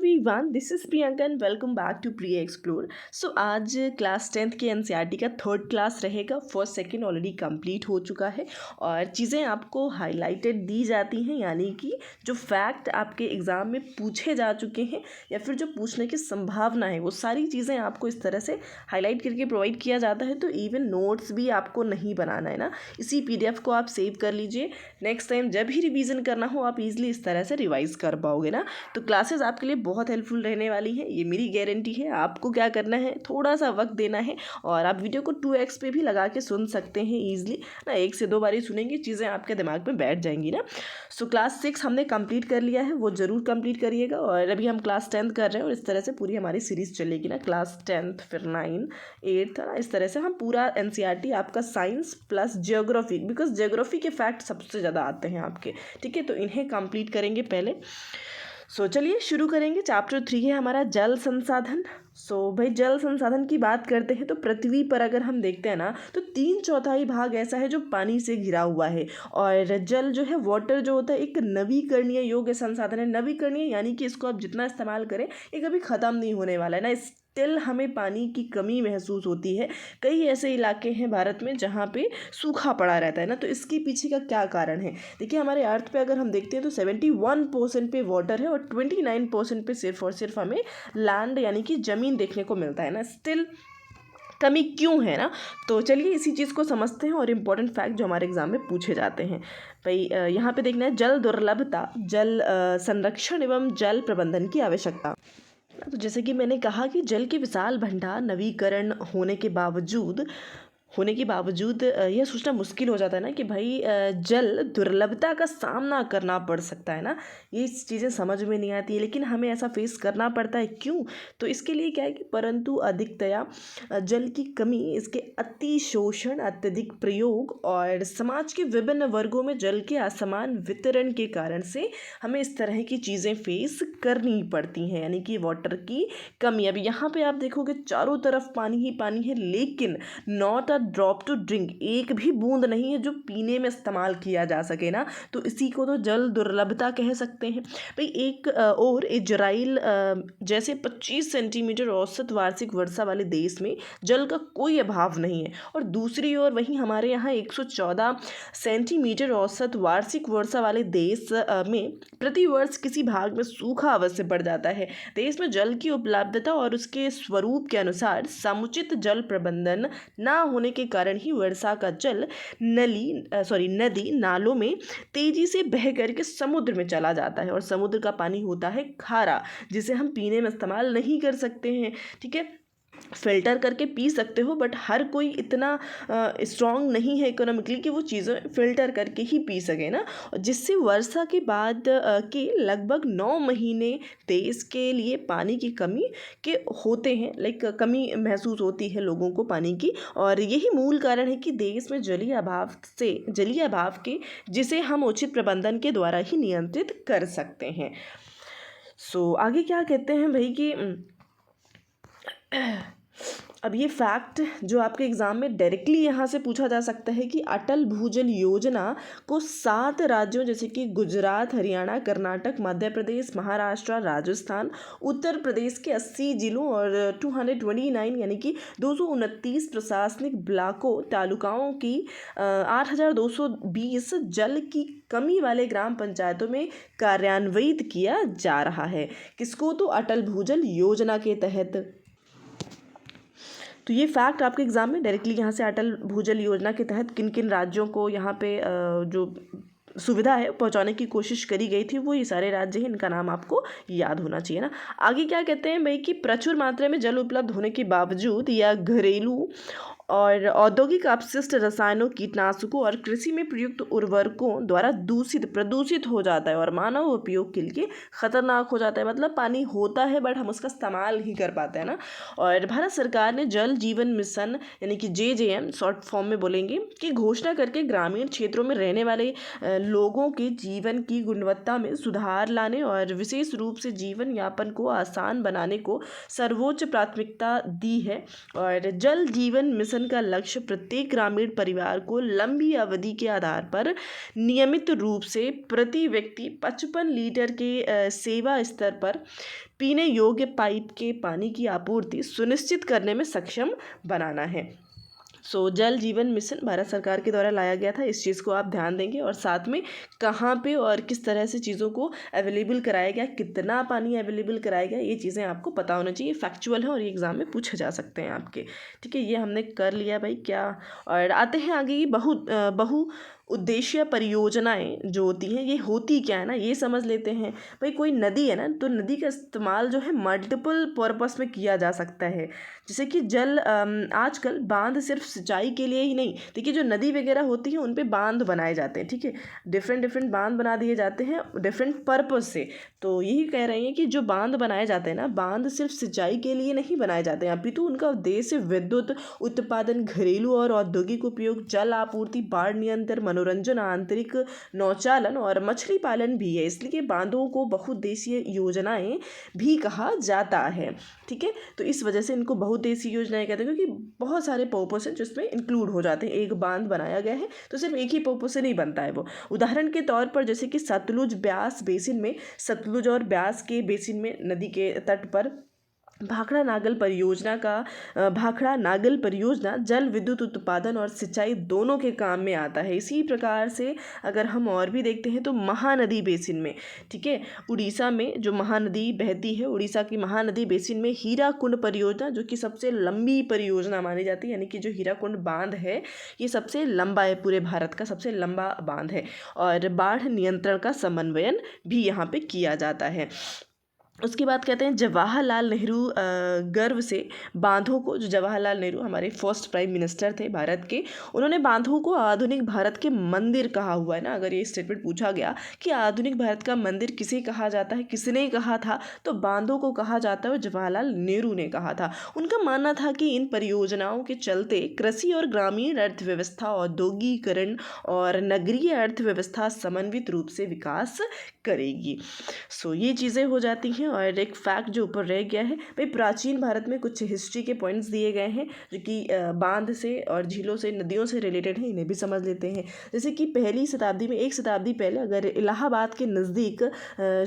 Everyone, this is Priyanka and welcome back to Priya explore. सो आज class 10th के NCERT का थर्ड क्लास रहेगा। फर्स्ट सेकंड ऑलरेडी कंप्लीट हो चुका है और चीज़ें आपको हाईलाइटेड दी जाती हैं, यानी कि जो फैक्ट आपके एग्ज़ाम में पूछे जा चुके हैं या फिर जो पूछने की संभावना है वो सारी चीज़ें आपको इस तरह से हाईलाइट करके प्रोवाइड किया जाता है। तो इवन नोट्स भी आपको नहीं बनाना है ना, इसी PDF को आप सेव कर लीजिए। नेक्स्ट टाइम जब भी रिवीजन करना हो आप इजीली इस तरह से रिवाइज कर पाओगे ना। तो क्लासेस आपके लिए बहुत हेल्पफुल रहने वाली है, ये मेरी गारंटी है। आपको क्या करना है, थोड़ा सा वक्त देना है और आप वीडियो को 2x पे भी लगा के सुन सकते हैं ईजिली ना। 1 से 2 बार ही सुनेंगे, चीज़ें आपके दिमाग में बैठ जाएंगी ना। सो क्लास 6 हमने कंप्लीट कर लिया है, वो ज़रूर कंप्लीट करिएगा। और अभी हम क्लास 10th कर रहे हैं और इस तरह से पूरी हमारी सीरीज़ चलेगी ना। क्लास 10th फिर 9 8 ना, इस तरह से हम पूरा NCERT आपका science plus geography, because geography के फैक्ट सबसे ज़्यादा आते हैं आपके, ठीक है। तो इन्हें कंप्लीट करेंगे पहले। चलिए शुरू करेंगे। चैप्टर 3 है हमारा जल संसाधन। भाई जल संसाधन की बात करते हैं तो पृथ्वी पर अगर हम देखते हैं ना तो 3/4 भाग ऐसा है जो पानी से घिरा हुआ है। और जल जो है, वाटर जो होता है, एक नवीकरणीय योग्य संसाधन है। नवीकरणीय यानी कि इसको आप जितना इस्तेमाल करें ये कभी ख़त्म नहीं होने वाला है ना। स्टिल हमें पानी की कमी महसूस होती है। कई ऐसे इलाके हैं भारत में जहाँ पे सूखा पड़ा रहता है ना। तो इसके पीछे का क्या कारण है? देखिए, हमारे अर्थ पे अगर हम देखते हैं तो 71% पे वाटर है और 29% पे सिर्फ और सिर्फ हमें लैंड यानी कि ज़मीन देखने को मिलता है ना। स्टिल कमी क्यों है ना, तो चलिए इसी चीज़ को समझते हैं और इम्पोर्टेंट फैक्ट जो हमारे एग्जाम में पूछे जाते हैं। भाई यहाँ पे देखना है जल दुर्लभता, जल संरक्षण एवं जल प्रबंधन की आवश्यकता। तो जैसे कि मैंने कहा कि जल के विशाल भंडार नवीकरण होने के बावजूद यह सोचना मुश्किल हो जाता है ना कि भाई जल दुर्लभता का सामना करना पड़ सकता है ना। ये चीज़ें समझ में नहीं आती है, लेकिन हमें ऐसा फेस करना पड़ता है। क्यों? तो इसके लिए क्या है कि परंतु अधिकतया जल की कमी, इसके अतिशोषण, अत्यधिक प्रयोग और समाज के विभिन्न वर्गों में जल के असमान वितरण के कारण से हमें इस तरह की चीज़ें फेस करनी पड़ती हैं, यानी कि वाटर की कमी। अब यहाँ पे आप देखोगे चारों तरफ पानी ही पानी है, लेकिन not a drop to drink, एक भी बूंद नहीं है जो पीने में इस्तेमाल किया जा सके ना। तो इसी को तो जल दुर्लभता कह सकते हैं। भाई एक और इजराइल जैसे 25 सेंटीमीटर औसत वार्षिक वर्षा वाले देश में जल का कोई अभाव नहीं है, और दूसरी ओर वहीं हमारे यहाँ 114 सेंटीमीटर औसत वार्षिक वर्षा वाले देश में प्रतिवर्ष किसी भाग में सूखा अवश्य पड़ जाता है। देश में जल की उपलब्धता और उसके स्वरूप के अनुसार समुचित जल प्रबंधन ना होने के कारण ही वर्षा का जल नदी नालों में तेजी से बह करके समुद्र में चला जाता है, और समुद्र का पानी होता है खारा, जिसे हम पीने में इस्तेमाल नहीं कर सकते हैं, ठीक है। फ़िल्टर करके पी सकते हो, बट हर कोई इतना स्ट्रॉन्ग नहीं है इकोनॉमिकली कि वो चीज़ें फ़िल्टर करके ही पी सके ना। जिससे वर्षा के बाद के लगभग 9 महीने देश के लिए पानी की कमी के होते हैं, लाइक कमी महसूस होती है लोगों को पानी की। और यही मूल कारण है कि देश में जलीय अभाव के जिसे हम उचित प्रबंधन के द्वारा ही नियंत्रित कर सकते हैं। आगे क्या कहते हैं भाई कि अब ये फैक्ट जो आपके एग्ज़ाम में डायरेक्टली यहाँ से पूछा जा सकता है कि अटल भूजल योजना को 7 राज्यों जैसे कि गुजरात, हरियाणा, कर्नाटक, मध्य प्रदेश, महाराष्ट्र, राजस्थान, उत्तर प्रदेश के 80 जिलों और 229 यानी कि 229 प्रशासनिक ब्लॉकों तालुकाओं की 8220 जल की कमी वाले ग्राम पंचायतों में कार्यान्वित किया जा रहा है। किसको? तो अटल भूजल योजना के तहत। तो ये फैक्ट आपके एग्ज़ाम में डायरेक्टली यहाँ से अटल भूजल योजना के तहत किन किन राज्यों को यहाँ पे जो सुविधा है पहुँचाने की कोशिश करी गई थी, वो ये सारे राज्य हैं, इनका नाम आपको याद होना चाहिए ना। आगे क्या कहते हैं भाई कि प्रचुर मात्रा में जल उपलब्ध होने के बावजूद या घरेलू और औद्योगिक अपशिष्ट रसायनों, कीटनाशकों और कृषि में प्रयुक्त उर्वरकों द्वारा प्रदूषित हो जाता है और मानव उपयोग के लिए खतरनाक हो जाता है। मतलब पानी होता है बट हम उसका इस्तेमाल नहीं कर पाते हैं ना। और भारत सरकार ने जल जीवन मिशन यानी कि JJM शॉर्ट फॉर्म में बोलेंगे की घोषणा करके ग्रामीण क्षेत्रों में रहने वाले लोगों के जीवन की गुणवत्ता में सुधार लाने और विशेष रूप से जीवन यापन को आसान बनाने को सर्वोच्च प्राथमिकता दी है। और जल जीवन मिशन का लक्ष्य प्रत्येक ग्रामीण परिवार को लंबी अवधि के आधार पर नियमित रूप से प्रति व्यक्ति 55 लीटर के सेवा स्तर पर पीने योग्य पाइप के पानी की आपूर्ति सुनिश्चित करने में सक्षम बनाना है। जल जीवन मिशन भारत सरकार के द्वारा लाया गया था। इस चीज़ को आप ध्यान देंगे, और साथ में कहाँ पे और किस तरह से चीज़ों को अवेलेबल कराया गया, कितना पानी अवेलेबल कराया गया, ये चीज़ें आपको पता होना चाहिए। फैक्चुअल है और ये एग्ज़ाम में पूछे जा सकते हैं आपके। ठीक है, ये हमने कर लिया भाई क्या। और आते हैं आगे की बहु उद्देश्य परियोजनाएं जो होती हैं, ये होती क्या है ना, ये समझ लेते हैं। भाई कोई नदी है ना, तो नदी का इस्तेमाल जो है मल्टीपल पर्पस में किया जा सकता है। जैसे कि आजकल बांध सिर्फ सिंचाई के लिए ही नहीं, देखिए जो नदी वगैरह होती है उन पे बांध बनाए जाते हैं। ठीक है, डिफरेंट बांध बना दिए जाते हैं डिफरेंट पर्पस से। तो यही कह रहे हैं कि जो बांध बनाए जाते हैं ना, बांध सिर्फ सिंचाई के लिए नहीं बनाए जाते हैं, अपितु उनका उद्देश्य विद्युत उत्पादन, घरेलू और औद्योगिक उपयोग, जल आपूर्ति, बाढ़ नियंत्रण, मनोरंजन, आंतरिक नौचालन और मछली पालन भी है। इसलिए बांधों को बहुउद्देशीय योजनाएं भी कहा जाता है। ठीक है, तो इस वजह से इनको बहुउद्देशीय योजनाएं कहते हैं, क्योंकि बहुत सारे पर्पस हैं जिसमें इंक्लूड हो जाते हैं। एक बांध बनाया गया है तो सिर्फ एक ही पर्पस से नहीं बनता है वो। उदाहरण के तौर पर जैसे कि सतलुज ब्यास बेसिन में, सतलुज और ब्यास के बेसिन में नदी के तट पर भाखड़ा नागल परियोजना जल विद्युत उत्पादन और सिंचाई दोनों के काम में आता है। इसी प्रकार से अगर हम और भी देखते हैं तो महानदी बेसिन में, ठीक है, उड़ीसा में जो महानदी बहती है, उड़ीसा की महानदी बेसिन में हीराकुंड परियोजना, जो कि सबसे लंबी परियोजना मानी जाती है, यानी कि जो हीराकुंड बांध है ये सबसे लंबा है, पूरे भारत का सबसे लंबा बांध है। और बाढ़ नियंत्रण का समन्वयन भी यहाँ पे किया जाता है। उसके बाद कहते हैं जवाहरलाल नेहरू गर्व से बांधों को, जो जवाहरलाल नेहरू हमारे फर्स्ट प्राइम मिनिस्टर थे भारत के, उन्होंने बांधों को आधुनिक भारत के मंदिर कहा हुआ है ना। अगर ये स्टेटमेंट पूछा गया कि आधुनिक भारत का मंदिर किसे कहा जाता है, किसने कहा था, तो बांधों को कहा जाता है और जवाहरलाल नेहरू ने कहा था। उनका मानना था कि इन परियोजनाओं के चलते कृषि और ग्रामीण अर्थव्यवस्था, औद्योगिकरण और नगरीय अर्थव्यवस्था समन्वित रूप से विकास करेगी। ये चीज़ें हो जाती हैं। और एक फैक्ट जो ऊपर रह गया है भाई, प्राचीन भारत में कुछ हिस्ट्री के पॉइंट्स दिए गए हैं जो कि बांध से और झीलों से, नदियों से रिलेटेड हैं, इन्हें भी समझ लेते हैं। जैसे कि पहली शताब्दी में, 1 शताब्दी पहले, अगर इलाहाबाद के नज़दीक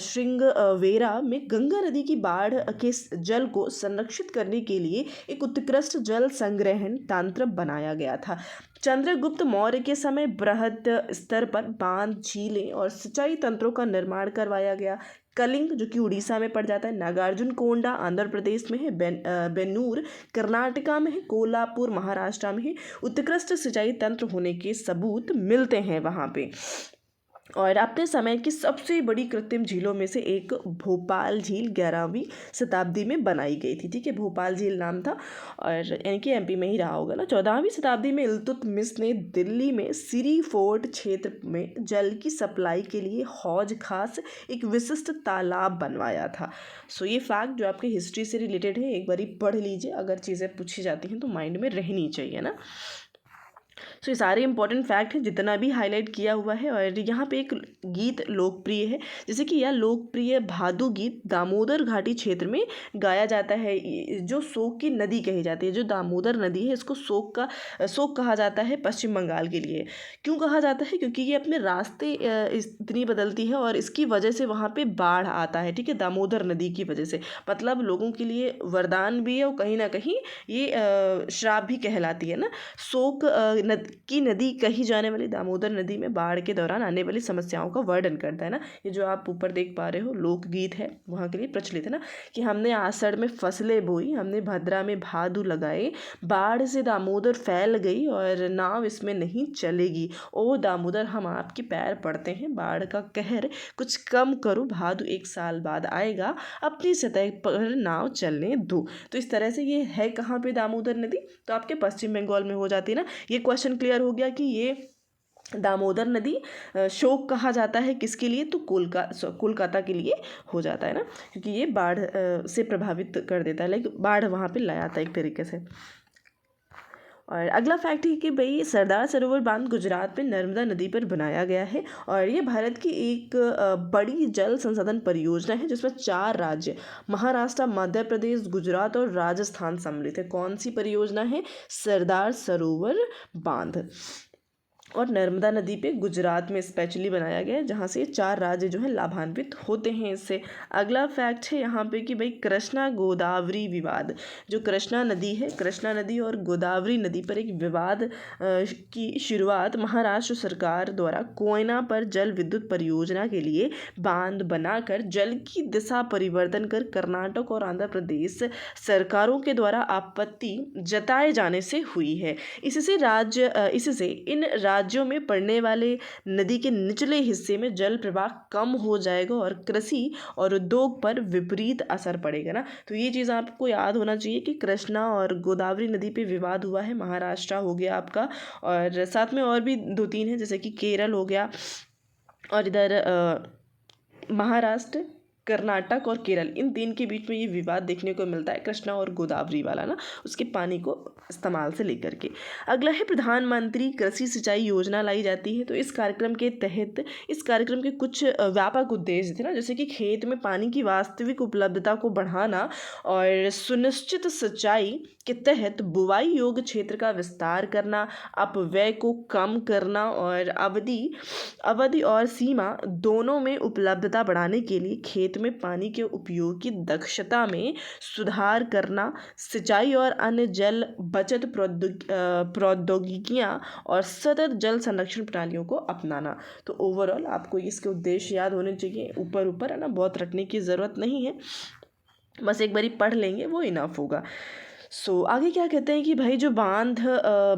श्रृंगवेरा में गंगा नदी की बाढ़ के जल को संरक्षित करने के लिए एक उत्कृष्ट जल संग्रहण तंत्र बनाया गया था। चंद्रगुप्त मौर्य के समय बृहद स्तर पर बांध, झीलें और सिंचाई तंत्रों का निर्माण करवाया गया। कलिंग जो कि उड़ीसा में पड़ जाता है, नागार्जुन कोंडा आंध्र प्रदेश में है, बेन्नूर कर्नाटका में है, कोल्हापुर महाराष्ट्र में है। उत्कृष्ट सिंचाई तंत्र होने के सबूत मिलते हैं वहाँ पे। और अपने समय की सबसे बड़ी कृत्रिम झीलों में से एक भोपाल झील 11वीं शताब्दी में बनाई गई थी। ठीक है, भोपाल झील नाम था, और इनके एमपी में ही रहा होगा ना। 14वीं शताब्दी में इल्तुतमिश ने दिल्ली में सिरी फोर्ट क्षेत्र में जल की सप्लाई के लिए हौज खास एक विशिष्ट तालाब बनवाया था। ये फैक्ट जो आपके हिस्ट्री से रिलेटेड है, एक बारी पढ़ लीजिए, अगर चीज़ें पूछी जाती हैं तो माइंड में रहनी चाहिए ना। ये सारे इंपॉर्टेंट फैक्ट हैं जितना भी हाईलाइट किया हुआ है। और यहाँ पे एक गीत लोकप्रिय है, जैसे कि यह लोकप्रिय भादु गीत दामोदर घाटी क्षेत्र में गाया जाता है, जो शोक की नदी कही जाती है। जो दामोदर नदी है इसको शोक कहा जाता है पश्चिम बंगाल के लिए। क्यों कहा जाता है? क्योंकि ये अपने रास्ते इतनी बदलती है और इसकी वजह से वहाँ पे बाढ़ आता है। ठीक है, दामोदर नदी की वजह से, मतलब लोगों के लिए वरदान भी है और कहीं ना कहीं ये श्राप भी कहलाती है ना। शोक की नदी कही जाने वाली दामोदर नदी में बाढ़ के दौरान आने वाली समस्याओं का वर्णन करता है ना। ये जो आप ऊपर देख पा रहे हो लोकगीत है, वहाँ के लिए प्रचलित है ना, कि हमने आषाढ़ में फसलें बोई, हमने भद्रा में भादु लगाए, बाढ़ से दामोदर फैल गई और नाव इसमें नहीं चलेगी। ओ दामोदर हम आपके पैर पड़ते हैं, बाढ़ का कहर कुछ कम करो, भादु 1 साल बाद आएगा, अपनी सतह पर नाव चलने दो। तो इस तरह से ये है कहाँ पे दामोदर नदी, तो आपके पश्चिम बंगाल में हो जाती है ना। ये क्वेश्चन क्लियर हो गया कि ये दामोदर नदी शोक कहा जाता है किसके लिए, तो कोलकाता के लिए हो जाता है ना, क्योंकि ये बाढ़ से प्रभावित कर देता है, लाइक बाढ़ वहाँ पे लाया था एक तरीके से। और अगला फैक्ट है कि भाई सरदार सरोवर बांध गुजरात में नर्मदा नदी पर बनाया गया है और ये भारत की एक बड़ी जल संसाधन परियोजना है जिसमें 4 राज्य महाराष्ट्र, मध्य प्रदेश, गुजरात और राजस्थान सम्मिलित है। कौन सी परियोजना है? सरदार सरोवर बांध। और नर्मदा नदी पे गुजरात में स्पेशली बनाया गया है, जहाँ से 4 राज्य जो है लाभान्वित होते हैं इससे। अगला फैक्ट है यहाँ पे कि भाई कृष्णा गोदावरी विवाद, जो कृष्णा नदी है, कृष्णा नदी और गोदावरी नदी पर एक विवाद की शुरुआत महाराष्ट्र सरकार द्वारा कोयना पर जल विद्युत परियोजना के लिए बांध बनाकर जल की दिशा परिवर्तन कर कर्नाटक और आंध्र प्रदेश सरकारों के द्वारा आपत्ति जताए जाने से हुई है। इससे इन राज्यों में पड़ने वाले नदी के निचले हिस्से में जल प्रवाह कम हो जाएगा और कृषि और उद्योग पर विपरीत असर पड़ेगा ना। तो ये चीज़ आपको याद होना चाहिए कि कृष्णा और गोदावरी नदी पे विवाद हुआ है, महाराष्ट्र हो गया आपका, और साथ में और भी 2-3 हैं जैसे कि केरल हो गया, और इधर महाराष्ट्र, कर्नाटक और केरल, इन 3 के बीच में ये विवाद देखने को मिलता है, कृष्णा और गोदावरी वाला ना, उसके पानी को इस्तेमाल से लेकर के। अगला है प्रधानमंत्री कृषि सिंचाई योजना लाई जाती है। तो इस कार्यक्रम के तहत, इस कार्यक्रम के कुछ व्यापक उद्देश्य थे ना, जैसे कि खेत में पानी की वास्तविक उपलब्धता को बढ़ाना और सुनिश्चित सिंचाई के तहत बुवाई योग्य क्षेत्र का विस्तार करना, अपव्यय को कम करना और अवधि और सीमा दोनों में उपलब्धता बढ़ाने के लिए खेत में पानी के उपयोग की दक्षता में सुधार करना, सिंचाई और अन्य जल बचत प्रौद्योगिकियां और सतत जल संरक्षण प्रणालियों को अपनाना। तो ओवरऑल आपको इसके उद्देश्य याद होने चाहिए, ऊपर है ना, बहुत रटने की ज़रूरत नहीं है, बस एक बारी पढ़ लेंगे वो इनफ होगा। आगे क्या कहते हैं कि भाई जो बांध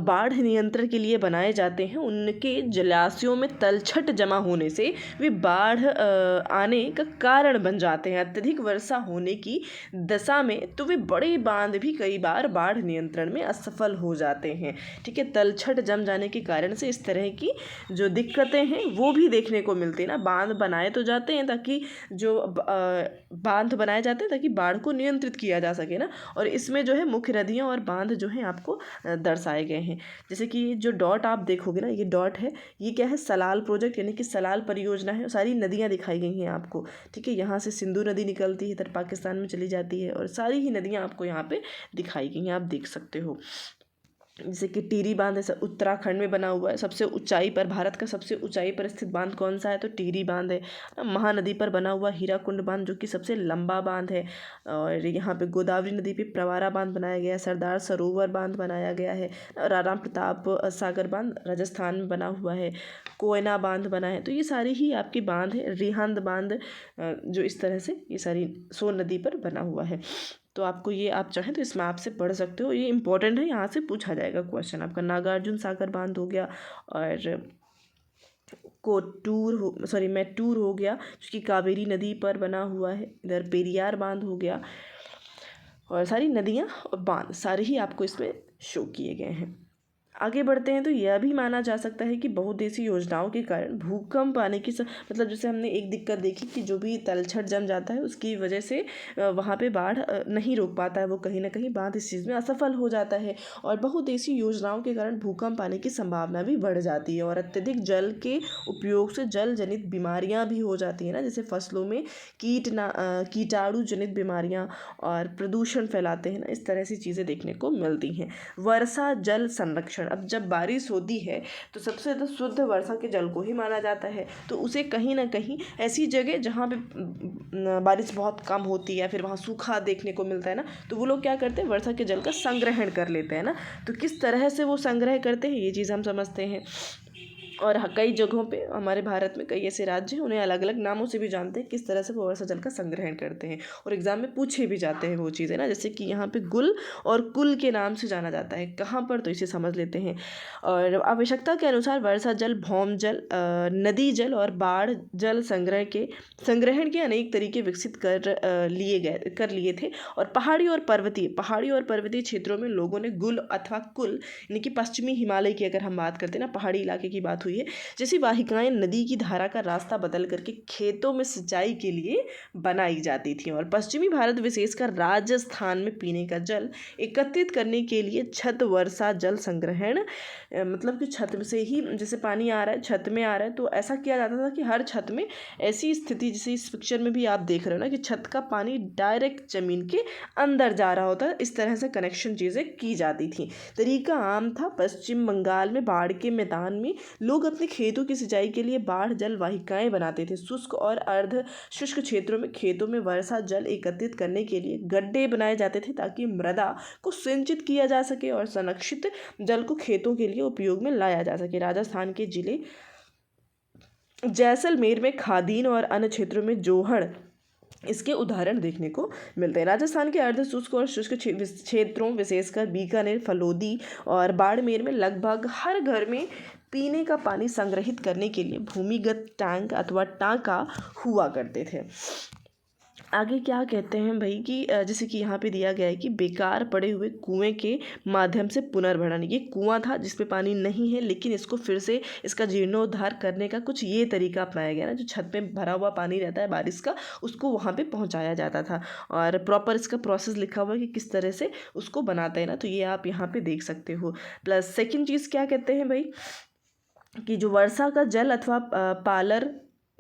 बाढ़ नियंत्रण के लिए बनाए जाते हैं, उनके जलाशयों में तलछट जमा होने से वे बाढ़ आने का कारण बन जाते हैं। अत्यधिक वर्षा होने की दशा में तो वे बड़े बांध भी कई बार बाढ़ नियंत्रण में असफल हो जाते हैं। ठीक है, तलछट जम जाने के कारण से इस तरह की जो दिक्कतें हैं वो भी देखने को मिलती है ना। बांध बनाए तो जाते हैं ताकि बांध बनाए जाते हैं ताकि बाढ़ को नियंत्रित किया जा सके ना, और इसमें जो है मुख्य नदियाँ और बांध जो हैं आपको दर्शाए गए हैं। जैसे कि जो डॉट आप देखोगे ना, ये डॉट है, ये क्या है, सलाल प्रोजेक्ट यानी कि सलाल परियोजना है। सारी नदियाँ दिखाई गई हैं आपको। ठीक है, यहाँ से सिंधु नदी निकलती है, इधर पाकिस्तान में चली जाती है, और सारी ही नदियाँ आपको यहाँ पे दिखाई गई हैं, आप देख सकते हो। जैसे कि टिहरी बांध है, उत्तराखंड में बना हुआ है, सबसे ऊंचाई पर, भारत का सबसे ऊंचाई पर स्थित बांध कौन सा है, तो टिहरी बांध है। महानदी पर बना हुआ हीराकुंड बांध जो कि सबसे लंबा बांध है, और यहाँ पे गोदावरी नदी पे प्रवारा बांध बनाया गया है, सरदार सरोवर बांध बनाया गया है, राणा प्रताप सागर बांध राजस्थान में बना हुआ है, कोयना बांध बना है। तो ये सारी ही आपकी बांध है। रिहंद बांध जो इस तरह से ये सारी सोन नदी पर बना हुआ है। तो आपको ये, आप चाहें तो इसमें आपसे पढ़ सकते हो, ये इंपॉर्टेंट है, यहाँ से पूछा जाएगा क्वेश्चन आपका। नागार्जुन सागर बांध हो गया, और मैटूर हो गया जो कि कावेरी नदी पर बना हुआ है। इधर पेरियार बांध हो गया, और सारी नदियाँ और बांध सारे ही आपको इसमें शो किए गए हैं। आगे बढ़ते हैं तो यह भी माना जा सकता है कि बहुउद्देशीय योजनाओं के कारण भूकंप आने की मतलब जैसे हमने एक दिक्कत देखी कि जो भी तलछट जम जाता है उसकी वजह से वहाँ पे बाढ़ नहीं रोक पाता है, वो कहीं ना कहीं बांध इस चीज़ में असफल हो जाता है, और बहुउद्देशीय योजनाओं के कारण भूकंप आने की संभावना भी बढ़ जाती है, और अत्यधिक जल के उपयोग से जल जनित बीमारियाँ भी हो जाती हैं ना, जैसे फसलों में कीटाणु जनित बीमारियाँ और प्रदूषण फैलाते हैं ना, इस तरह से चीज़ें देखने को मिलती हैं। वर्षा जल संरक्षण, अब जब बारिश होती है तो सबसे ज़्यादा शुद्ध वर्षा के जल को ही माना जाता है, तो उसे कहीं ना कहीं ऐसी जगह जहाँ पे बारिश बहुत कम होती है या फिर वहाँ सूखा देखने को मिलता है ना, तो वो लोग क्या करते हैं, वर्षा के जल का संग्रहण कर लेते हैं ना। तो किस तरह से वो संग्रह करते हैं ये चीज़ हम समझते हैं, और कई जगहों पे हमारे भारत में कई ऐसे राज्य हैं उन्हें अलग अलग नामों से भी जानते हैं किस तरह से वो वर्षा जल का संग्रहण करते हैं, और एग्जाम में पूछे भी जाते हैं वो चीज़ें ना। जैसे कि यहाँ पे गुल और कुल के नाम से जाना जाता है, कहाँ पर, तो इसे समझ लेते हैं। और आवश्यकता के अनुसार वर्षा जल, भौम जल, नदी जल और बाढ़ जल संग्रहण के अनेक तरीके विकसित कर लिए थे, और पहाड़ी और पर्वतीय क्षेत्रों में लोगों ने गुल अथवा कुल यानी कि पश्चिमी हिमालय की अगर हम बात करते हैं ना, पहाड़ी इलाके की बात हुई है। जैसी वाहिकाएं नदी की धारा का रास्ता बदल करके खेतों में सिंचाई के लिए बनाई जाती थी। और पश्चिमी भारत विशेषकर राजस्थान में पीने का जल एकत्रित करने के लिए छत वर्षा जल संग्रहण, मतलब कि छत से ही जैसे पानी आ रहा है, छत में आ रहा है, तो ऐसा किया जाता था कि हर छत में ऐसी स्थिति, जैसे इस पिक्चर में भी आप देख रहे हो ना कि छत का पानी डायरेक्ट ज़मीन के अंदर जा रहा होता है। इस तरह से कनेक्शन चीज़ें की जाती थी। तरीका आम था। पश्चिम बंगाल में बाढ़ के मैदान में लोग अपने खेतों की सिंचाई के लिए बाढ़ जल वाहिकाएं बनाते थे। शुष्क और अर्ध शुष्क क्षेत्रों में खेतों में वर्षा जल एकत्रित करने के लिए गड्ढे बनाए जाते थे ताकि मृदा को सिंचित किया जा सके और संरक्षित जल को खेतों के लिए उपयोग में लाया जा सके। राजस्थान के जिले जैसलमेर में खादीन और अन्य क्षेत्रों में जोहड़ इसके उदाहरण देखने को मिलते हैं। राजस्थान के अर्ध शुष्क और शुष्क क्षेत्रों विशेषकर बीकानेर, फलोदी और बाड़मेर में लगभग हर घर में पीने का पानी संग्रहित करने के लिए भूमिगत टैंक अथवा टांका हुआ करते थे। आगे क्या कहते हैं भाई कि जैसे कि यहाँ पे दिया गया है कि बेकार पड़े हुए कुएं के माध्यम से पुनर्भरण। ये कुआं था जिस पे पानी नहीं है, लेकिन इसको फिर से इसका जीर्णोद्धार करने का कुछ ये तरीका अपनाया गया ना, जो छत पे भरा हुआ पानी रहता है बारिश का, उसको वहाँ पे पहुँचाया जाता था। और प्रॉपर इसका प्रोसेस लिखा हुआ है कि किस तरह से उसको बनाते हैं ना, तो ये आप यहाँ पर देख सकते हो। प्लस सेकेंड चीज़ क्या कहते हैं भाई कि जो वर्षा का जल अथवा पालर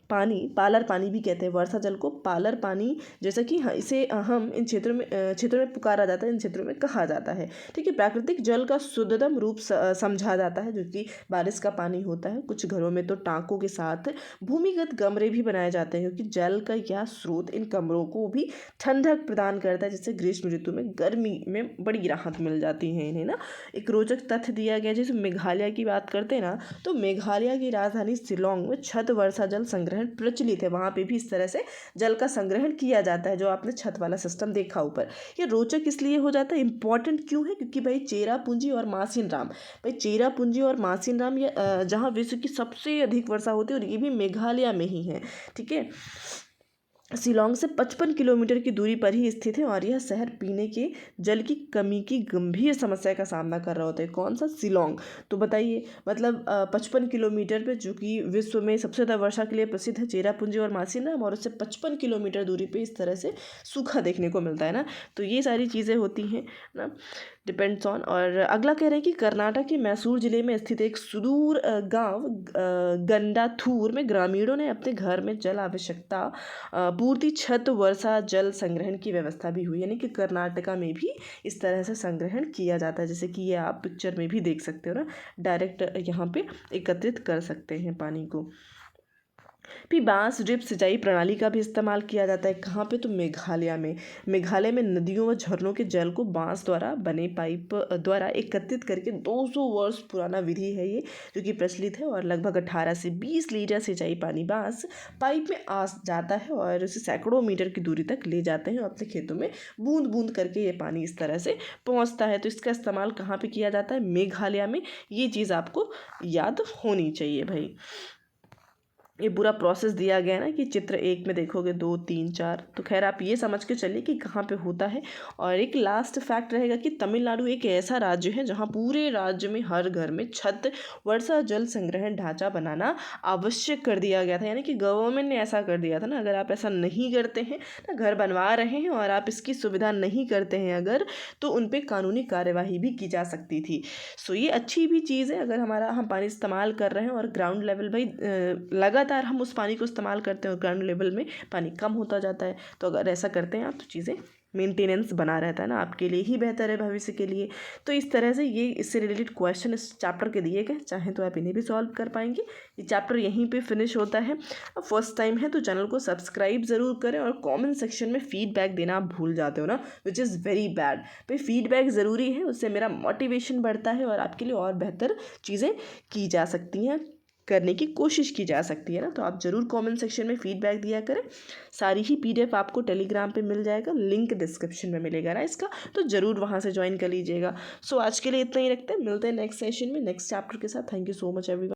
पानी भी कहते हैं। वर्षा जल को पालर पानी, जैसा कि इसे हम इन क्षेत्रों में पुकारा जाता है, इन क्षेत्रों में कहा जाता है। ठीक है, प्राकृतिक जल का शुद्धतम रूप समझा जाता है, जो कि बारिश का पानी होता है। कुछ घरों में तो टांकों के साथ भूमिगत कमरे भी बनाए जाते हैं, क्योंकि जल का यह स्रोत इन कमरों को भी ठंडक प्रदान करता है, जिससे ग्रीष्म ऋतु में गर्मी में बड़ी राहत मिल जाती है इन्हें ना। एक रोचक तथ्य दिया गया, जैसे मेघालय की बात करते हैं ना, तो मेघालय की राजधानी शिलोंग में छत वर्षा जल संग्रहण प्रचलित है। वहाँ पे भी इस तरह से जल का संग्रहण किया जाता है, जो आपने छत वाला सिस्टम देखा ऊपर। ये रोचक इसलिए हो जाता है, इंपॉर्टेंट क्यों है, क्योंकि भाई चेरापूंजी और मासिन राम, भाई चेरापूंजी और मासिन राम ये जहाँ विश्व की सबसे अधिक वर्षा होती है, और ये भी मेघालय में ही है। ठीक है, शिलोंग से 55 किलोमीटर की दूरी पर ही स्थित है, और यह शहर पीने के जल की कमी की गंभीर समस्या का सामना कर रहा होता है। कौन सा? शिलोंग। तो बताइए, मतलब 55 किलोमीटर पे, जो कि विश्व में सबसे ज़्यादा वर्षा के लिए प्रसिद्ध है, चेरापूंजी और मासिनराम, और उससे 55 किलोमीटर दूरी पे इस तरह से सूखा देखने को मिलता है ना। तो ये सारी चीज़ें होती हैं ना, डिपेंड्स ऑन। और अगला कह रहे हैं कि कर्नाटक के मैसूर जिले में स्थित एक सुदूर गांव गंडाथूर में ग्रामीणों ने अपने घर में जल आवश्यकता पूर्ति छत वर्षा जल संग्रहण की व्यवस्था भी हुई। यानी कि कर्नाटका में भी इस तरह से संग्रहण किया जाता है, जैसे कि ये आप पिक्चर में भी देख सकते हो ना, डायरेक्ट यहाँ पे एकत्रित कर सकते हैं पानी को। फिर बांस ड्रिप सिंचाई प्रणाली का भी इस्तेमाल किया जाता है। कहाँ पे? तो मेघालय में नदियों व झरनों के जल को बांस द्वारा बने पाइप द्वारा एकत्रित करके 200 वर्ष पुराना विधि है ये, जो कि प्रचलित है। और लगभग 18 से 20 लीटर सिंचाई पानी बांस पाइप में आ जाता है और उसे सैकड़ों मीटर की दूरी तक ले जाते हैं, और अपने खेतों में बूंद बूंद करके ये पानी इस तरह से पहुँचता है। तो इसका इस्तेमाल कहाँ पर किया जाता है? मेघालय में। ये चीज़ आपको याद होनी चाहिए भाई। ये पूरा प्रोसेस दिया गया है ना, कि चित्र 1 में देखोगे 2, 3, 4, तो खैर आप ये समझ के चलिए कि कहाँ पे होता है। और एक लास्ट फैक्ट रहेगा कि तमिलनाडु एक ऐसा राज्य है जहाँ पूरे राज्य में हर घर में छत वर्षा जल संग्रहण ढांचा बनाना आवश्यक कर दिया गया था। यानी कि गवर्नमेंट ने ऐसा कर दिया था ना, अगर आप ऐसा नहीं करते हैं ना, घर बनवा रहे हैं और आप इसकी सुविधा नहीं करते हैं अगर, तो उन पर कानूनी कार्यवाही भी की जा सकती थी। सो ये अच्छी भी चीज़ है, अगर हम पानी इस्तेमाल कर रहे हैं और ग्राउंड लेवल भाई लगातार हम उस पानी को इस्तेमाल करते हैं और ग्राउंड लेवल में पानी कम होता जाता है, तो अगर ऐसा करते हैं आप, तो चीज़ें मेंटेनेंस बना रहता है ना, आपके लिए ही बेहतर है भविष्य के लिए। तो इस तरह से ये इससे रिलेटेड क्वेश्चन इस चैप्टर के दिए गए, चाहें तो आप इन्हें भी सॉल्व कर पाएंगे। ये चैप्टर यहीं पे फिनिश होता है। अब फर्स्ट टाइम है तो चैनल को सब्सक्राइब ज़रूर करें, और कमेंट सेक्शन में फीडबैक देना आप भूल जाते हो ना, विच इज़ वेरी बैड। भाई फीडबैक ज़रूरी है, उससे मेरा मोटिवेशन बढ़ता है और आपके लिए और बेहतर चीज़ें की जा सकती हैं, करने की कोशिश की जा सकती है ना। तो आप ज़रूर कमेंट सेक्शन में फीडबैक दिया करें। सारी ही PDF आपको टेलीग्राम पे मिल जाएगा, लिंक डिस्क्रिप्शन में मिलेगा ना इसका, तो ज़रूर वहाँ से ज्वाइन कर लीजिएगा। सो आज के लिए इतना ही रखते हैं, मिलते हैं नेक्स्ट सेशन में नेक्स्ट चैप्टर के साथ। Thank you so much everyone.